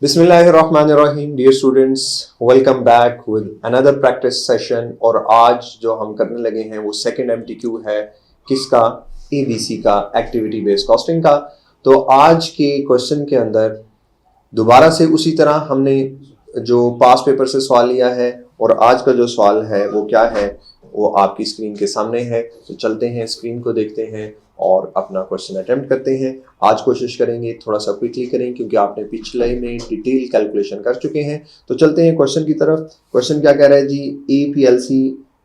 बिस्मिल्लाहिर्रहमानिर्रहीम। Dear students, welcome back with another practice session. और आज जो हम करने लगे हैं वो सेकंड एमटीक्यू है। किसका? एबीसी का, एक्टिविटी बेस्ड कॉस्टिंग का। तो आज के क्वेश्चन के अंदर दोबारा से उसी तरह हमने जो पास पेपर से सवाल लिया है और आज का जो सवाल है वो क्या है, वो आपकी स्क्रीन के सामने है। तो चलते हैं, स्क्रीन को देखते हैं और अपना क्वेश्चन अटेम्प्ट करते हैं। आज कोशिश करेंगे थोड़ा सा क्विकली करें क्योंकि आपने पिछले में डिटेल कैलकुलेशन कर चुके हैं। तो चलते हैं क्वेश्चन की तरफ। क्वेश्चन क्या कह रहा है जी? APLC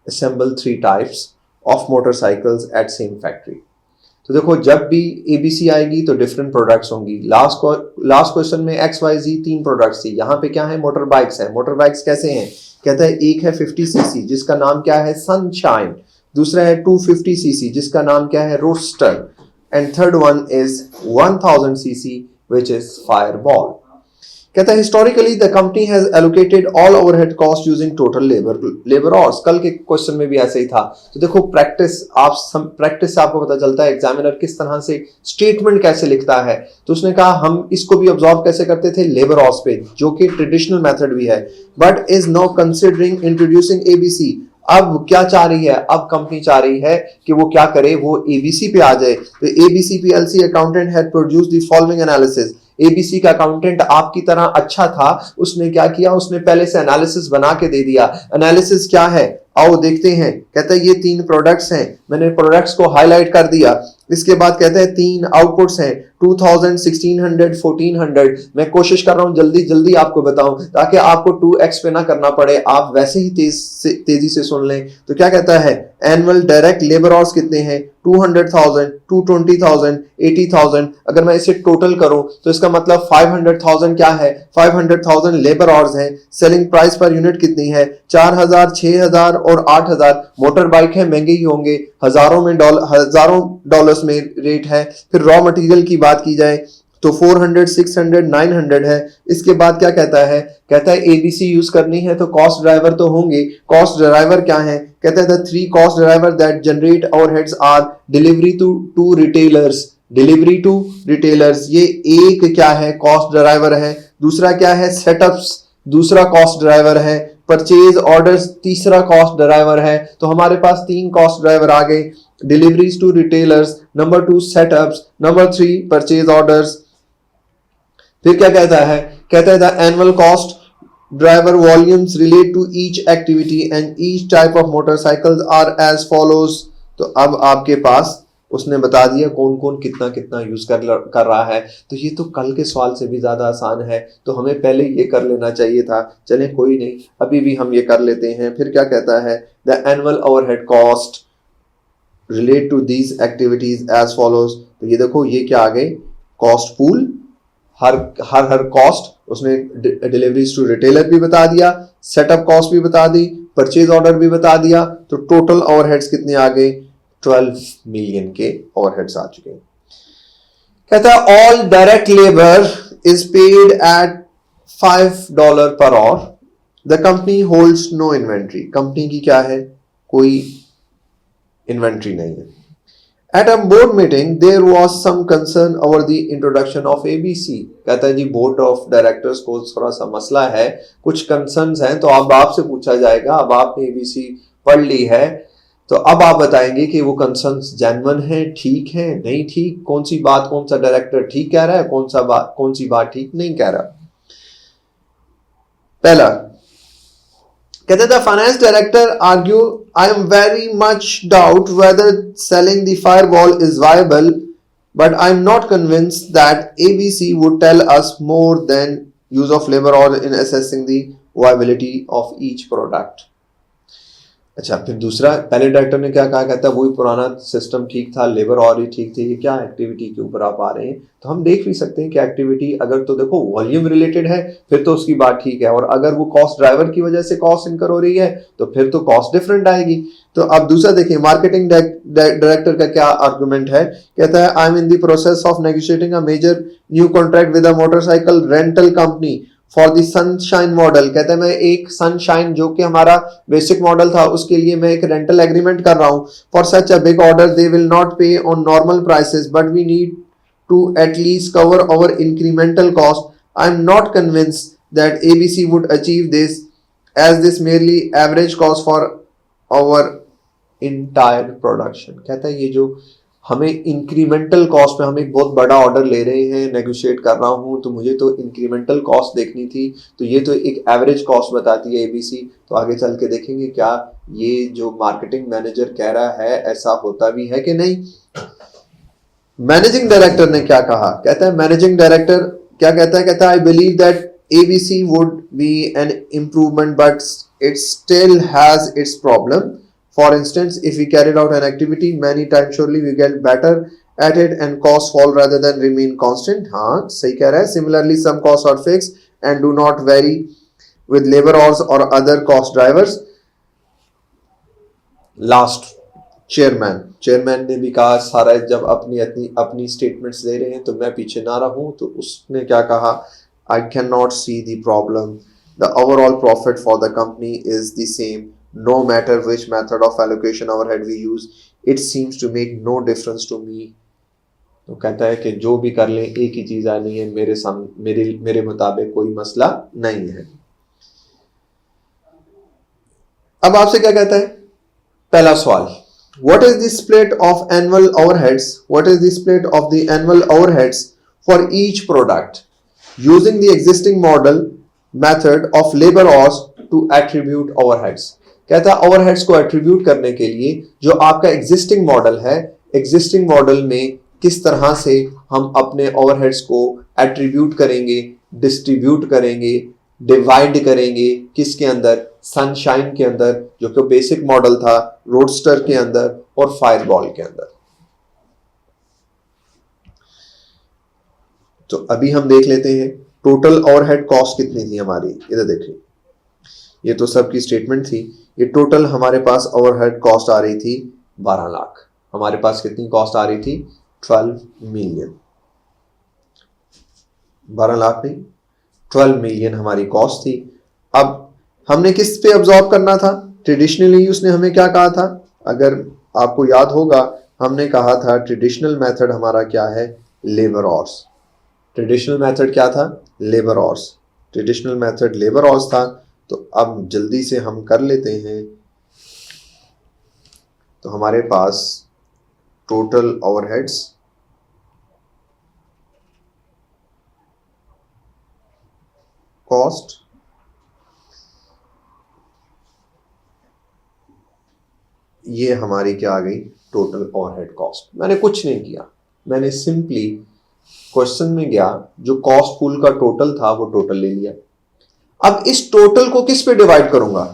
assemble 3 types of motorcycles at same factory. तो देखो, जब भी एबीसी आएगी तो डिफरेंट प्रोडक्ट्स होंगी। लास्ट क्वेश्चन में XYZ 3 प्रोडक्ट्स थी, यहाँ पे क्या है? मोटर बाइक्स है। मोटर बाइक्स कैसे हैं? कहता है एक है 50cc जिसका नाम क्या है? सनशाइन। दूसरा है 250cc जिसका नाम क्या है? Roster. And third one is 1000cc which is Fireball. कहता है historically the company has allocated all overhead cost using total labour hours. कल के क्वेश्चन में भी ऐसे ही था। तो देखो, प्रैक्टिस से आपको पता चलता है एग्जामिनर किस तरह से स्टेटमेंट कैसे लिखता है। तो उसने कहा हम इसको भी ऑब्जर्व कैसे करते थे? लेबर आवर्स पे, जो कि ट्रेडिशनल मेथड भी है, but is now considering introducing ABC. अब क्या चाह रही है? अब कंपनी चाह रही है कि वो क्या करे, वो एबीसी पे आ जाए। तो ABC PLC accountant had produced the following analysis. ABC का अकाउंटेंट आपकी तरह अच्छा था, उसने क्या किया? उसने पहले से एनालिसिस बना के दे दिया। एनालिसिस क्या है? आओ देखते हैं। कहता है ये 3 प्रोडक्ट्स हैं, मैंने प्रोडक्ट्स को हाईलाइट कर दिया। इसके बाद कहते हैं 3 आउटपुट्स हैं, 2000, 1600, 1400। मैं कोशिश कर रहा हूं जल्दी जल्दी आपको बताऊं ताकि आपको 2x पे ना करना पड़े, आप वैसे ही तेजी से सुन लें। तो क्या कहता है? एनुअल डायरेक्ट लेबर आवर्स कितने हैं? 200,000, 220,000, 80,000। अगर मैं इसे टोटल करूं तो इसका मतलब 500,000 क्या है? 500,000 लेबर आवर्स हैं। सेलिंग प्राइस पर यूनिट कितनी है? 4000, 6000 और 8000। मोटर बाइक है, महंगे ही होंगे, हजारों डॉलर्स में रेट है। फिर रॉ मटेरियल की बात की जाए तो 400, 600, 900 है। इसके बाद क्या कहता है? कहता है एबीसी यूज करनी है तो कॉस्ट ड्राइवर तो होंगे। कॉस्ट ड्राइवर क्या है? कहता है the 3 cost driver that generate overheads are delivery to retailers. Delivery to retailers, ये एक क्या है? कॉस्ट ड्राइवर है। दूसरा क्या है? सेटअप्स, दूसरा कॉस्ट ड्राइवर है। परचेज ऑर्डर्स, तीसरा कॉस्ट ड्राइवर है। तो हमारे पास 3 कॉस्ट ड्राइवर आ गए। Deliveries to retailers, number 2 setups, number 3 purchase orders. फिर क्या कहता है? कहता है the annual cost driver volumes relate to each activity and each type of motorcycles are as follows. तो अब आपके पास उसने बता दिया कौन कौन कितना कितना यूज कर रहा है। तो ये तो कल के सवाल से भी ज्यादा आसान है, तो हमें पहले ये कर लेना चाहिए था। चलें कोई नहीं, अभी भी हम ये कर लेते हैं। फिर क्या कहता है? The annual overhead cost relate to these activities as follows. तो ये देखो, ये क्या आ गए? Cost pool. हर कॉस्ट उसने डिलीवरीज टू रिटेलर भी बता दिया, सेटअप कॉस्ट भी बता दी, परचेज ऑर्डर भी बता दिया। तो टोटल ओवरहेड्स कितने आ गए? 12 मिलियन के ओवरहेड्स आ चुके हैं। कहता है all direct labour is paid at $5 per hour. The company holds no inventory. Company की क्या है? कोई इन्वेंट्री नहीं है। At a board meeting, there was some concern over the introduction of ABC. कहता है जी बोर्ड ऑफ डायरेक्टर्स को थोड़ा सा मसला है, कुछ कंसर्न्स हैं। तो अब आपसे पूछा जाएगा, अब आपने ABC पढ़ ली है तो अब आप बताएंगे कि वो कंसर्न्स जेन्युइन हैं, ठीक है, नहीं ठीक, कौन सी बात कौन सा डायरेक्टर ठीक कह रहा है, कौन सी बात ठीक नहीं कह रहा। पहला कहते थे finance director argue I am very much doubt whether selling the firewall is viable but I am not convinced that ABC would tell us more than use of labour और in assessing the viability of each product. अच्छा, फिर दूसरा, पहले director ने क्या कहा? कहता है वही पुराना सिस्टम ठीक था, लेबर और ही ठीक थी। ये क्या एक्टिविटी के ऊपर आप आ रहे हैं? तो हम देख भी सकते हैं कि एक्टिविटी अगर तो देखो वॉल्यूम रिलेटेड है फिर तो उसकी बात ठीक है, और अगर वो कॉस्ट ड्राइवर की वजह से कॉस्ट इनकर हो रही है तो फिर तो कॉस्ट डिफरेंट आएगी। तो अब दूसरा देखिए, मार्केटिंग डायरेक्टर का क्या आर्गुमेंट है? कहता है I am in the process of negotiating a major new contract with a motorcycle rental company for the Sunshine model. कहता है मैं एक सनशाइन जो कि हमारा बेसिक मॉडल था उसके लिए मैं एक रेंटल एग्रीमेंट कर रहा हूं। For such a big order they will not pay on normal prices but we need to at least cover our incremental cost I am not convince that ABC would achieve this as this merely average cost for our entire production. कहता है ये जो हमें incremental cost में हम एक बहुत बड़ा ऑर्डर ले रहे हैं, नेगोशिएट कर रहा हूं, तो मुझे तो इंक्रीमेंटल कॉस्ट देखनी थी, तो ये तो एक एवरेज कॉस्ट बताती है एबीसी। तो आगे चल के देखेंगे क्या ये जो मार्केटिंग मैनेजर कह रहा है ऐसा होता भी है कि नहीं। मैनेजिंग डायरेक्टर ने क्या कहा, कहता है मैनेजिंग डायरेक्टर क्या कहता है, कहता है I believe that ABC would be an improvement but it still has its problem. For instance, if we carried out an activity many times, surely we get better at it and costs fall rather than remain constant. हाँ सही कह रहा है। Similarly, some costs are fixed and do not vary with labor hours or other cost drivers. Last, chairman ने भी कहा सारा जब अपनी स्टेटमेंट्स दे रहे हैं तो मैं पीछे ना रहूं, तो उसने क्या कहा, I cannot see the problem. The overall profit for the company is the same. No matter which method of allocation overhead we use, it seems to make no difference to me. तो कहता है कि जो भी कर लें एक ही चीज आनी है, मेरे मुताबिक कोई मसला नहीं है। अब आपसे क्या कहता है, पहला सवाल, what is the split of annual overheads? What is the split of the annual overheads for each product using the existing model method of labor hours to attribute overheads? कहता है ओवरहेड्स को एट्रीब्यूट करने के लिए जो आपका existing model है, existing model में किस तरह से हम अपने ओवरहेड्स को एट्रीब्यूट करेंगे, डिस्ट्रीब्यूट करेंगे, डिवाइड करेंगे, किसके अंदर, सनशाइन के अंदर जो कि बेसिक मॉडल था, रोडस्टर के अंदर और फायरबॉल के अंदर। तो अभी हम देख लेते हैं टोटल ओवरहेड कॉस्ट कितनी थी हमारी। इधर देखिए, ये तो सबकी स्टेटमेंट थी। ये टोटल हमारे पास ओवरहेड कॉस्ट आ रही थी 12 लाख। हमारे पास कितनी कॉस्ट आ रही थी, 12 मिलियन। 12 लाख नहीं, 12 मिलियन हमारी कॉस्ट थी। अब हमने किस पे अब्जॉर्ब करना था, ट्रेडिशनली उसने हमें क्या कहा था, अगर आपको याद होगा हमने कहा था ट्रेडिशनल मेथड हमारा क्या है, लेबर आवर्स। ट्रेडिशनल मेथड क्या था, labour hours. Traditional method labour hours था। तो अब जल्दी से हम कर लेते हैं। तो हमारे पास टोटल ओवरहेड्स कॉस्ट ये हमारी क्या आ गई, टोटल ओवरहेड कॉस्ट। मैंने कुछ नहीं किया, मैंने सिंपली क्वेश्चन में गया, जो कॉस्ट पूल का टोटल था वो टोटल ले लिया। अब इस टोटल को किस पे डिवाइड करूंगा,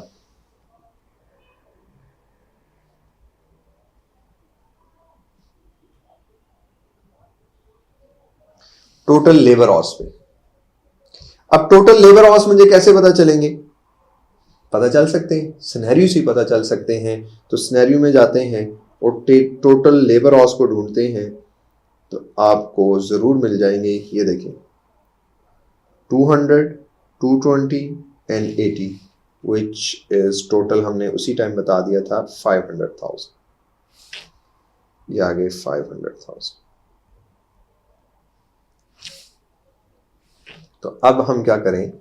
टोटल लेबर आवर्स पे। अब टोटल लेबर आवर्स मुझे कैसे पता चलेंगे, पता चल सकते हैं, सिनेरियो से पता चल सकते हैं। तो सिनेरियो में जाते हैं और टोटल लेबर आवर्स को ढूंढते हैं, तो आपको जरूर मिल जाएंगे। ये देखिए 200, 220 एंड 80 which is टोटल हमने उसी टाइम बता दिया था 500,000। ये आ गए 500,000। तो अब हम क्या करें,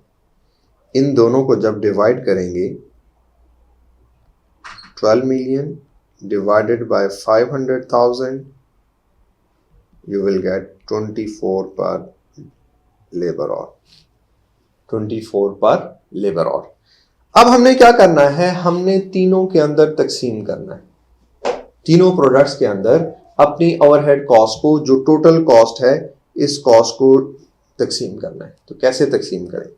इन दोनों को जब डिवाइड करेंगे, 12 million divided by 500,000 you will get 24 पर लेबर आवर, 24 पर लेबर आवर। अब हमने क्या करना है, हमने तीनों के अंदर तकसीम करना है, तीनों प्रोडक्ट्स के अंदर अपनी ओवरहेड कॉस्ट को, जो टोटल कॉस्ट है, इस कॉस्ट को तकसीम करना है। तो कैसे तकसीम करें,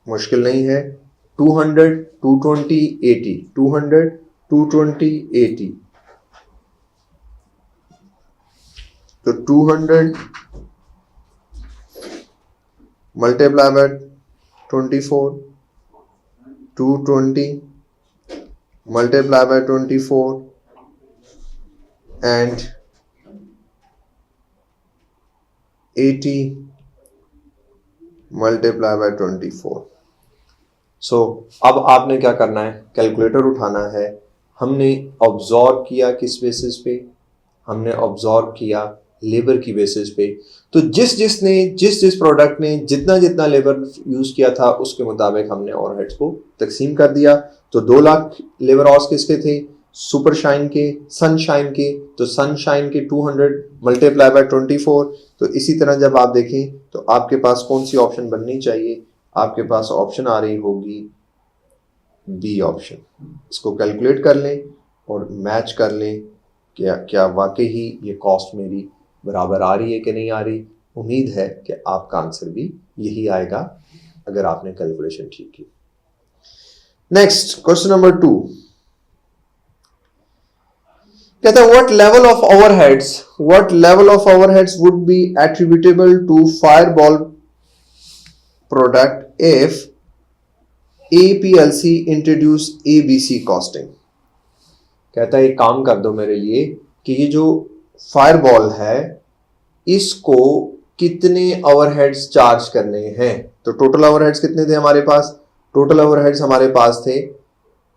मुश्किल नहीं है। 200, 220, 80, 200, 220, 80। तो 200 multiply by 24, 220 multiply by 24 and 80 multiply by 24। सो अब आपने क्या करना है, कैलकुलेटर उठाना है। हमने ऑब्जॉर्व किया किस बेसिस पे, हमने ऑब्जॉर्व किया लेबर की बेसिस पे। तो जिस प्रोडक्ट ने जितना जितना लेबर यूज किया था उसके मुताबिक हमने ओवरहेड्स को तकसीम कर दिया। तो 2 लाख लेबर आवर्स किसके थे? सुपर शाइन के, सनशाइन के। तो सनशाइन के 200 मल्टीप्लाई बाय 24। तो इसी तरह जब आप देखें तो आपके पास कौन सी ऑप्शन बननी चाहिए? आपके पास ऑप्शन आ रही होगी बी ऑप्शन। इसको कैलकुलेट कर लें और मैच कर लें क्या वाकई ही ये कॉस्ट मेरी बराबर आ रही है कि नहीं आ रही। उम्मीद है कि आपका आंसर भी यही आएगा अगर आपने कैलकुलेशन ठीक की। नेक्स्ट क्वेश्चन नंबर 2 कहता है what level of overheads would be attributable to Fireball product if APLC introduce ABC costing. कहता है एक काम कर दो मेरे लिए कि ये जो फायरबॉल है इसको कितने ओवरहेड्स चार्ज करने हैं। तो टोटल ओवरहेड्स कितने थे हमारे पास? टोटल ओवरहेड्स हमारे पास थे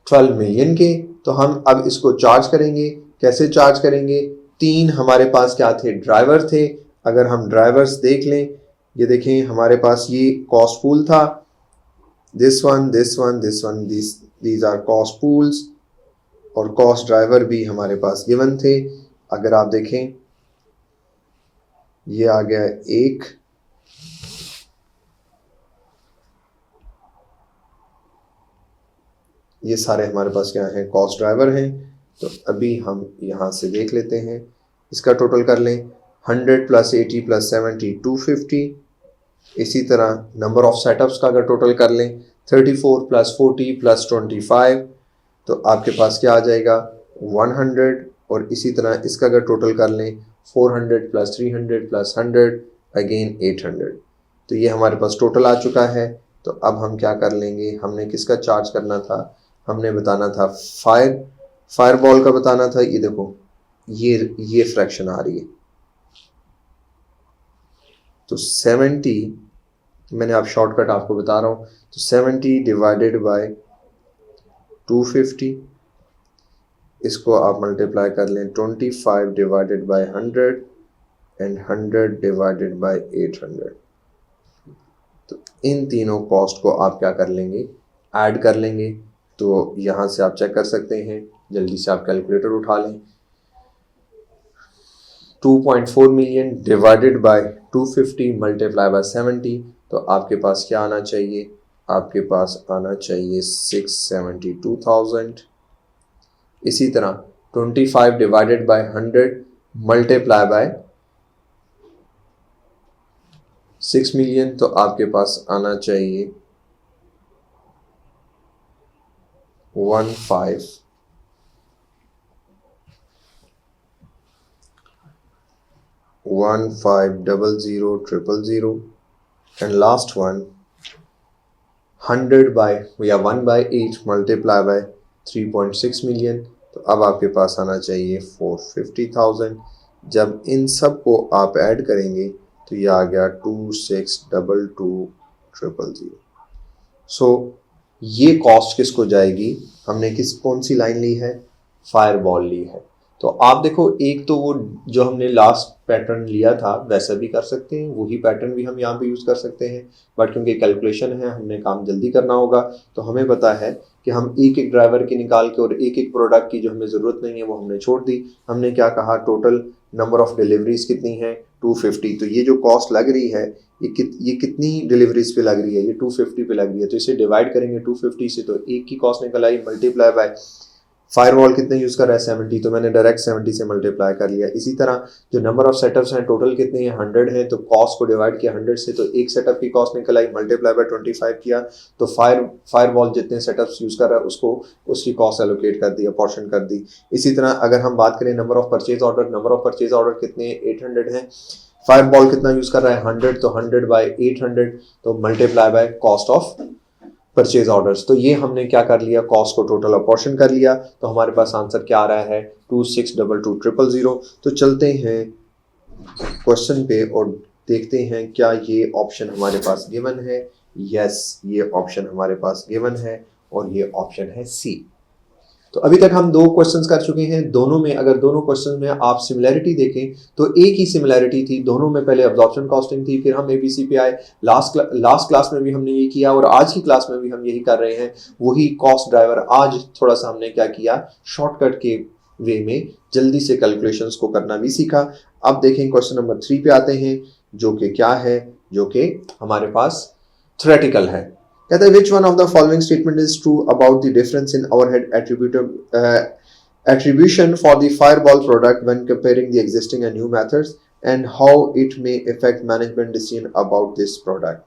12 मिलियन के। तो हम अब इसको चार्ज करेंगे। कैसे चार्ज करेंगे? 3 हमारे पास क्या थे? ड्राइवर थे। अगर हम ड्राइवर्स देख लें, ये देखें हमारे पास ये कॉस्ट पूल था, this one, these are cost pools, और कॉस्ट ड्राइवर भी हमारे पास गिवन थे। अगर आप देखें ये आ गया 1, ये सारे हमारे पास क्या हैं? कॉस्ट ड्राइवर हैं। तो अभी हम यहां से देख लेते हैं, इसका टोटल कर लें। 100 + 80 + 70 250। इसी तरह नंबर ऑफ सेटअप्स का अगर टोटल कर लें 34 + 40 + 25, तो आपके पास क्या आ जाएगा? 100। और इसी तरह इसका अगर टोटल कर लें 400 + 300 + 100 अगेन 800। तो ये हमारे पास टोटल आ चुका है। तो अब हम क्या कर लेंगे, हमने किसका चार्ज करना था? हमने बताना था फायरबॉल का बताना था। ये देखो ये फ्रैक्शन आ रही है। तो 70, मैंने आप शॉर्टकट आपको बता रहा हूं। तो 70 डिवाइडेड बाय 250, इसको आप मल्टीप्लाई कर लें 25 divided by 100 and 100 divided by 800। तो इन तीनों कॉस्ट को आप क्या कर लेंगे? ऐड कर लेंगे। तो यहां से आप चेक कर सकते हैं, जल्दी से आप कैलकुलेटर उठा लें। 2.4 million divided by 250 multiply by 70, तो आपके पास क्या आना चाहिए? आपके पास आना चाहिए 672,000। इसी तरह 25 divided by 100 multiply by 6 million, तो आपके पास आना चाहिए 1500,000 and last one 100 by 1/8 multiply by 3.6 million, तो अब आपके पास आना चाहिए 450,000। जब इन सब को आप ऐड करेंगे तो ये आ गया 2622,000। सो ये कॉस्ट किसको जाएगी? हमने कौन सी लाइन ली है? फायरबॉल ली है। तो आप देखो, एक तो वो जो हमने लास्ट पैटर्न लिया था वैसा भी कर सकते हैं, वही पैटर्न भी हम यहाँ पे यूज़ कर सकते हैं। बट क्योंकि कैलकुलेशन है, हमने काम जल्दी करना होगा, तो हमें पता है कि हम एक एक ड्राइवर की निकाल के और एक एक प्रोडक्ट की जो हमें ज़रूरत नहीं है वो हमने छोड़ दी। हमने क्या कहा? टोटल नंबर ऑफ डिलीवरीज कितनी है? 250। तो ये जो कॉस्ट लग रही है ये कितनी डिलीवरीज पे लग रही है? ये 250 पे लग रही है। तो इसे डिवाइड करेंगे 250 से, तो एक की कॉस्ट निकल आई, मल्टीप्लाई बाय फायरवॉल कितने यूज़ कर रहा है? 70, तो मैंने डायरेक्ट 70 से मल्टीप्लाई कर लिया। इसी तरह जो नंबर ऑफ सेटअप्स हैं टोटल कितने हैं? 100 है, तो कॉस्ट को डिवाइड किया 100 से, तो एक सेटअप की कॉस्ट निकल आई, मल्टीप्लाई बाय 25 किया, तो फायरवॉल जितने सेटअप्स यूज़ कर रहा है उसको उसकी कॉस्ट एलोकेट कर दी, अपॉर्शन कर दी। इसी तरह अगर हम बात करें नंबर ऑफ परचेज ऑर्डर कितने हैं? 800 हैं। फायरवॉल कितना यूज़ कर रहा है? 100, तो 100 बाय 800, तो multiply by cost of purchase orders. तो ये हमने क्या कर लिया? कॉस्ट को टोटल अपॉर्शन कर लिया। तो हमारे पास आंसर क्या आ रहा है? 2622,000। तो चलते हैं क्वेश्चन पे और देखते हैं क्या ये ऑप्शन हमारे पास गिवन है। यस, ये ऑप्शन हमारे पास गिवन है और ये ऑप्शन है सी। तो अभी तक हम 2 क्वेश्चंस कर चुके हैं। दोनों में अगर दोनों क्वेश्चन में आप सिमिलैरिटी देखें तो एक ही सिमिलैरिटी थी दोनों में। पहले अब्जॉर्प्शन कॉस्टिंग थी, फिर हम एबीसी पे आए। लास्ट क्लास में भी हमने ये किया और आज की क्लास में भी हम यही कर रहे हैं, वही कॉस्ट ड्राइवर। आज थोड़ा सा हमने क्या किया, शॉर्टकट के वे में जल्दी से कैलकुलेशंस को करना भी सीखा। अब देखें क्वेश्चन नंबर 3 पे आते हैं, जो कि क्या है, जो कि हमारे पास थ्योरेटिकल है। कहते हैं which one of the following statement is true about the difference in overhead attribution for the firewall product when comparing the existing and new methods, and how it may affect management decision about this product.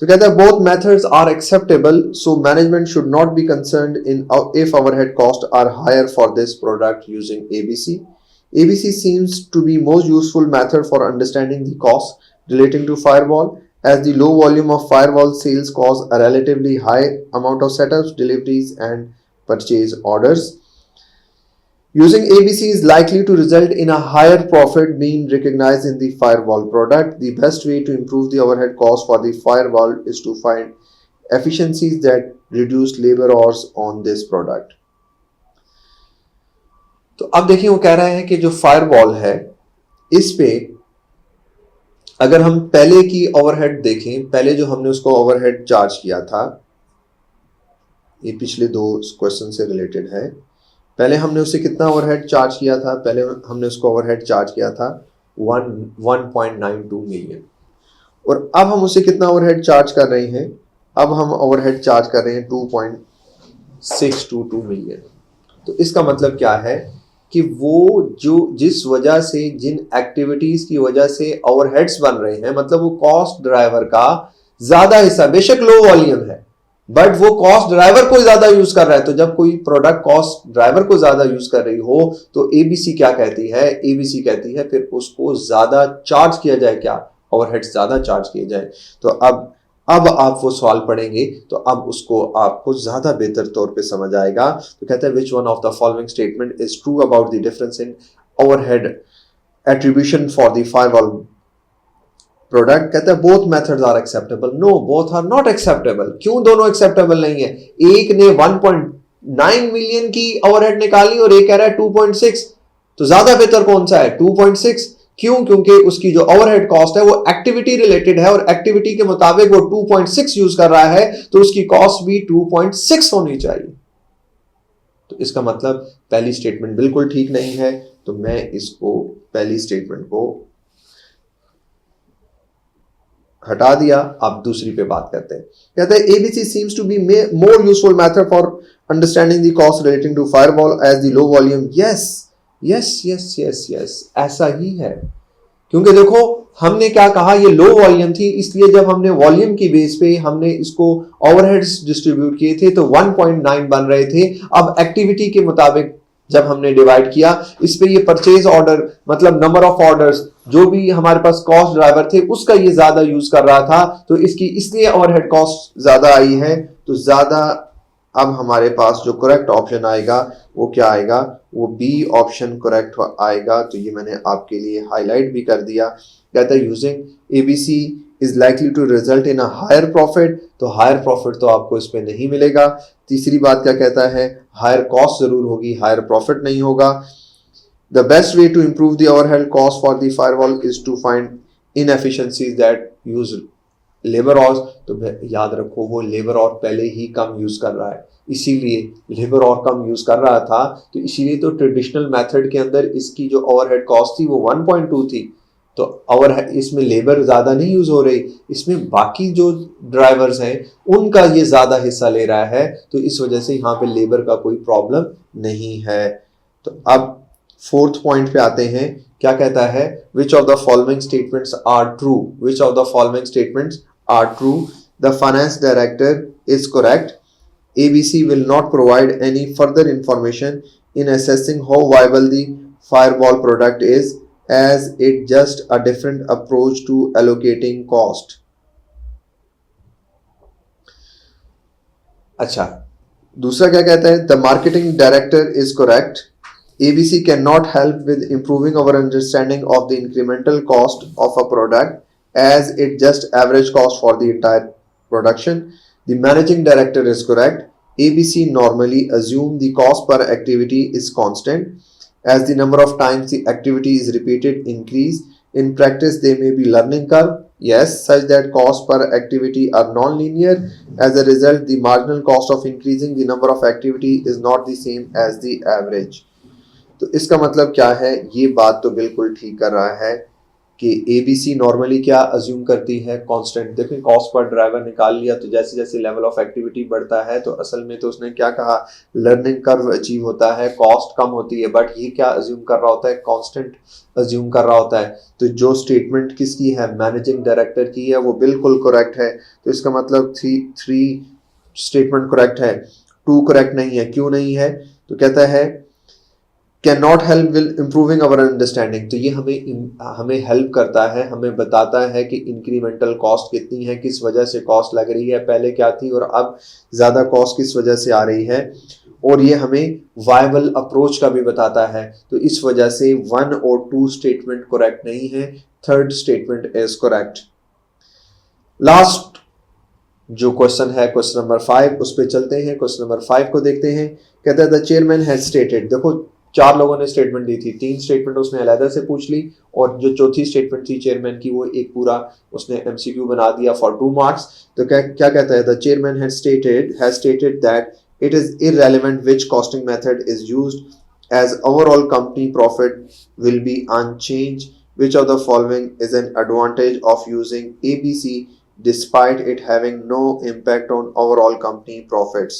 तो कहता है both methods are acceptable, so management should not be concerned in if overhead costs are higher for this product using ABC. ABC seems to be most useful method for understanding the costs relating to firewall, as the low volume of firewall sales cause a relatively high amount of setups, deliveries and purchase orders. Using ABC is likely to result in a higher profit being recognized in the firewall product. The best way to improve the overhead cost for the firewall is to find efficiencies that reduce labor hours on this product. तो अब देखिए वो कह रहा है कि जो firewall है इस पे अगर हम पहले की ओवरहेड देखें, पहले जो हमने उसको ओवरहेड चार्ज किया था, ये पिछले 2 क्वेश्चन से रिलेटेड है। पहले हमने उससे कितना ओवरहेड चार्ज किया था, पहले हमने उसको ओवरहेड चार्ज किया था 1.92 मिलियन, और अब हम उसे कितना ओवरहेड चार्ज कर रहे हैं, अब हम ओवरहेड चार्ज कर रहे हैं 2.622 मिलियन। तो इसका मतलब क्या है कि वो जो जिस वजह से, जिन एक्टिविटीज की वजह से ओवरहेड्स बन रहे हैं, मतलब वो कॉस्ट ड्राइवर का ज्यादा हिस्सा, बेशक लो वॉल्यूम है बट वो कॉस्ट ड्राइवर को ज्यादा यूज कर रहा है। तो जब कोई प्रोडक्ट कॉस्ट ड्राइवर को ज्यादा यूज कर रही हो तो एबीसी क्या कहती है, एबीसी कहती है फिर उसको ज्यादा चार्ज किया जाए, क्या ओवरहेड्स ज्यादा चार्ज किए जाए। तो अब आप वो सवाल पढ़ेंगे तो अब उसको आपको ज्यादा बेहतर तौर पे समझ आएगा। तो कहता है which one of the following statement is true about the difference in overhead attribution for the firewall product. कहता है both methods are acceptable. No, both are not acceptable. क्यों दोनों एक्सेप्टेबल नहीं है? एक ने 1.9 मिलियन की ओवरहेड निकाली और एक कह रहा है 2.6। तो ज्यादा बेहतर कौन सा है? 2.6। क्यों? क्योंकि उसकी जो ओवरहेड कॉस्ट है वो एक्टिविटी रिलेटेड है और एक्टिविटी के मुताबिक वो 2.6 यूज कर रहा है, तो उसकी कॉस्ट भी 2.6 होनी चाहिए। तो इसका मतलब पहली स्टेटमेंट बिल्कुल ठीक नहीं है। तो मैं इसको पहली स्टेटमेंट को हटा दिया। अब दूसरी पे बात करते हैं। कहते हैं ABC seems to be more useful method for understanding the cost relating to firewall as the low volume. Yes, ऐसा ही है। क्योंकि देखो हमने क्या कहा, ये लो वॉल्यूम थी, इसलिए जब हमने वॉल्यूम की बेस पे हमने इसको ओवरहेड्स डिस्ट्रीब्यूट किए थे तो 1.9 बन रहे थे। अब एक्टिविटी के मुताबिक जब हमने डिवाइड किया इस पे, ये परचेज ऑर्डर मतलब नंबर ऑफ ऑर्डर्स जो भी हमारे पास कॉस्ट ड्राइवर थे उसका ये ज्यादा यूज कर रहा था, तो इसकी इसलिए ओवरहेड कॉस्ट ज्यादा आई है। तो ज्यादा अब हमारे पास जो करेक्ट ऑप्शन आएगा वो क्या आएगा? वो बी ऑप्शन करेक्ट आएगा। तो ये मैंने आपके लिए हाईलाइट भी कर दिया। कहता है using ABC is likely to result in a higher profit. तो हायर प्रॉफिट तो आपको इस पे नहीं मिलेगा। तीसरी बात क्या कहता है? हायर कॉस्ट जरूर होगी, हायर प्रॉफिट नहीं होगा। The best way to improve the overhead cost for the firewall is to find inefficiencies that use labour और। तो याद रखो वो लेबर और पहले ही कम यूज कर रहा है, इसीलिए लेबर और कम यूज कर रहा था, तो इसीलिए तो ट्रेडिशनल मेथड के अंदर इसकी जो ओवरहेड कॉस्ट थी वो 1.2 थी। तो इसमें लेबर ज्यादा नहीं यूज हो रही, इसमें बाकी जो ड्राइवर्स हैं उनका ये ज्यादा हिस्सा ले रहा है, तो इस वजह से यहाँ पे लेबर का कोई प्रॉब्लम नहीं है। तो अब 4th पॉइंट पे आते हैं। क्या कहता है? Which of the following statements are true? Which of the following statements are true? The finance director is correct. ABC will not provide any further information in assessing how viable the firewall product is, as it just a different approach to allocating cost. अच्छा, दूसरा क्या कहता है? The marketing director is correct. ABC cannot help with improving our understanding of the incremental cost of a product, as it just average cost for the entire production. The managing director is correct. ABC normally assume the cost per activity is constant as the number of times the activity is repeated increase. In practice, there may be learning curve, yes, such that cost per activity are non-linear. As a result, the marginal cost of increasing the number of activity is not the same as the average. तो इसका मतलब क्या है, ये बात तो बिल्कुल ठीक कर रहा है कि एबीसी नॉर्मली क्या अज्यूम करती है, कांस्टेंट। देखें कॉस्ट पर ड्राइवर निकाल लिया तो जैसे जैसे लेवल ऑफ एक्टिविटी बढ़ता है तो असल में तो उसने क्या कहा, लर्निंग कर्व अचीव होता है, कॉस्ट कम होती है, बट ये क्या अज्यूम कर रहा होता है, कांस्टेंट अज्यूम कर रहा होता है। तो जो स्टेटमेंट किसकी है, मैनेजिंग डायरेक्टर की है, वो बिल्कुल करेक्ट है। तो इसका मतलब थ्री स्टेटमेंट करेक्ट है, 2 करेक्ट नहीं है। क्यों नहीं है, तो कहता है can not help will improving our understanding. तो ये हमें हेल्प करता है, हमें बताता है कि इंक्रीमेंटल कॉस्ट कितनी है, किस वजह से कॉस्ट लग रही है, पहले क्या थी और अब ज़्यादा कॉस्ट किस वजह से आ रही है। और ये हमें वायबल अप्रोच का भी बताता है। तो इस वजह से 1 और 2 स्टेटमेंट करेक्ट नहीं है, 3rd statement is correct. Last जो क्वेश्चन है क्वेश्चन नंबर 5, उस पर चलते हैं। क्वेश्चन नंबर 5 को देखते हैं। कहता है द चेयरमैन हैज स्टेटेड। देखो 4 लोगों ने स्टेटमेंट दी थी, 3 स्टेटमेंट उसने अलहदा से पूछ ली और जो चौथी स्टेटमेंट थी चेयरमैन की वो एक पूरा उसने एमसीक्यू बना दिया फॉर 2 मार्क्स। तो क्या कहता है, the chairman has stated that it is irrelevant which costing method is used as overall company profit will be unchanged, which of the following is an advantage of using ABC despite it having no impact on overall company profits।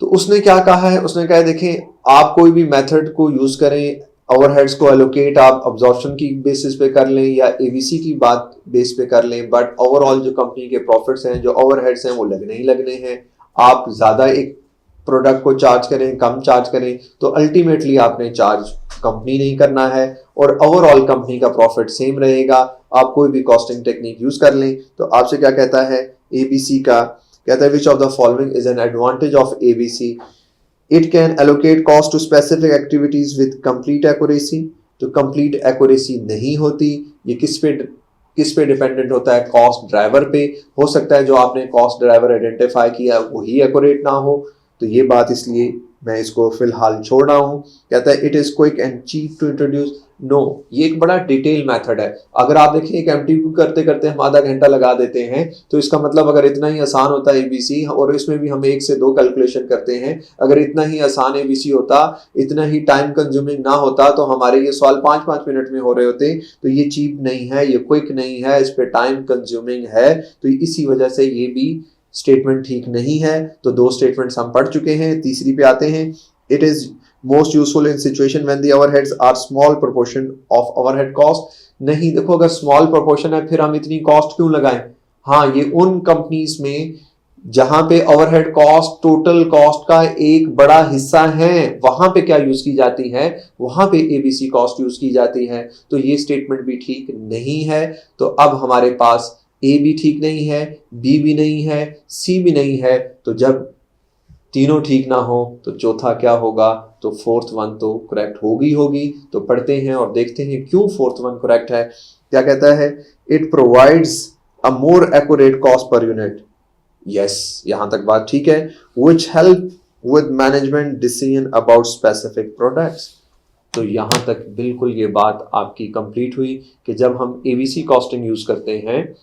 तो उसने क्या कहा है, उसने कहा है देखें आप कोई भी मेथड को यूज करें, ओवरहेड्स को एलोकेट आप अब्जॉर्प्शन की बेसिस पे कर लें या एबीसी की बात बेस पे कर लें, बट ओवरऑल जो कंपनी के प्रॉफिट्स हैं, जो ओवरहेड्स हैं वो लगने ही लगने हैं। आप ज्यादा एक प्रोडक्ट को चार्ज करें, कम चार्ज करें, तो अल्टीमेटली आपने चार्ज कंपनी नहीं करना है और ओवरऑल कंपनी का प्रॉफिट सेम रहेगा। आप कोई भी कॉस्टिंग टेक्निक यूज कर लें। तो आपसे क्या कहता है एबीसी का, कहता है which of the following is an advantage of ABC, it can allocate cost to specific activities with complete accuracy. तो कंप्लीट एक्यूरेसी नहीं होती, ये किस पे डिपेंडेंट होता है, कॉस्ट ड्राइवर पे। हो सकता है जो आपने कॉस्ट ड्राइवर आइडेंटिफाई किया वही एक्यूरेट ना हो, तो ये बात इसलिए मैं इसको फिलहाल छोड़ रहा हूं। कहता है it is quick and cheap to introduce. No, ये एक बड़ा डिटेल मेथड है। अगर आप देखिए एक एमटीक्यू करते करते हम आधा घंटा लगा देते हैं, तो इसका मतलब अगर इतना ही आसान होता है एबीसी और इसमें भी हम 1 से 2 कैलकुलेशन करते हैं, अगर इतना ही आसान एबीसी होता, इतना ही टाइम कंज्यूमिंग ना होता, तो हमारे ये सवाल 5-5 मिनट में हो रहे होते। तो ये चीप नहीं है, ये क्विक नहीं है, इस पे टाइम कंज्यूमिंग है। तो इसी वजह से ये भी स्टेटमेंट ठीक नहीं है। तो 2 स्टेटमेंट्स हम पढ़ चुके हैं, तीसरी पे आते हैं। It is most useful in situation when the overheads are small proportion of overhead cost. नहीं, देखो अगर स्मॉल प्रोपोर्शन है फिर हम इतनी कॉस्ट क्यों लगाएं। हाँ, ये उन कंपनीज में जहां पे ओवरहेड कॉस्ट टोटल कॉस्ट का एक बड़ा हिस्सा है, वहां पे क्या यूज की जाती है, वहां पे एबीसी कॉस्ट यूज की जाती है। तो ये स्टेटमेंट भी ठीक नहीं है। तो अब हमारे पास ए भी ठीक नहीं है, बी भी नहीं है, सी भी नहीं है। तो जब तीनों ठीक ना हो तो चौथा क्या होगा, तो 4th वन तो करेक्ट होगी। तो पढ़ते हैं और देखते हैं क्यों 4th वन करेक्ट है। क्या कहता है, it provides a more accurate cost per unit. Yes, यहां तक बात ठीक है। Which help with management decision about specific products. तो यहां तक बिल्कुल ये बात आपकी कंप्लीट हुई कि जब हम एबीसी कॉस्टिंग यूज करते हैं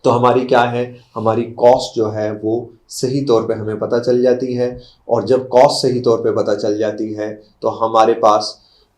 तो हमारी क्या है, हमारी कॉस्ट जो है वो सही तौर पे हमें पता चल जाती है। और जब कॉस्ट सही तौर पे पता चल जाती है तो हमारे पास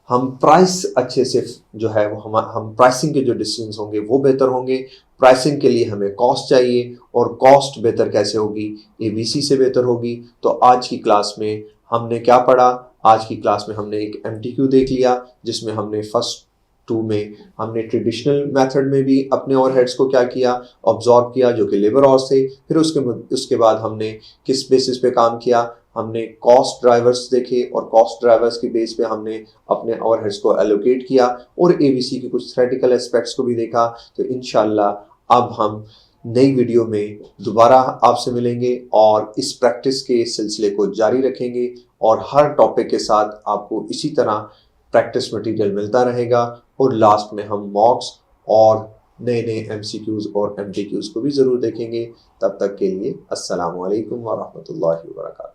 हम प्राइस अच्छे से जो है वो हम प्राइसिंग के जो डिसीजंस होंगे वो बेहतर होंगे। प्राइसिंग के लिए हमें कॉस्ट चाहिए और कॉस्ट बेहतर कैसे होगी, एबीसी से बेहतर होगी। तो आज की क्लास में हमने क्या पढ़ा, आज की क्लास में हमने एक एमटीक्यू देख लिया जिसमें हमने फर्स्ट 2 में हमने ट्रेडिशनल मेथड में भी अपने ओवरहेड्स को क्या किया, ऑब्जॉर्व किया, जो कि लेबर और से। फिर उसके बाद हमने किस बेसिस पे काम किया, हमने कॉस्ट ड्राइवर्स देखे और कॉस्ट ड्राइवर्स के बेस पे हमने अपने ओवरहेड्स को एलोकेट किया और एबीसी के कुछ थ्योरेटिकल एस्पेक्ट्स को भी देखा। तो इंशाल्लाह अब हम नई वीडियो में दोबारा आपसे मिलेंगे और इस प्रैक्टिस के सिलसिले को जारी रखेंगे और हर टॉपिक के साथ आपको इसी तरह प्रैक्टिस मटेरियल मिलता रहेगा और लास्ट में हम मॉक्स और नए नए MCQs और MTQs को भी ज़रूर देखेंगे। तब तक के लिए अस्सलामु अलैकुम व रहमतुल्लाहि व बरकातहू।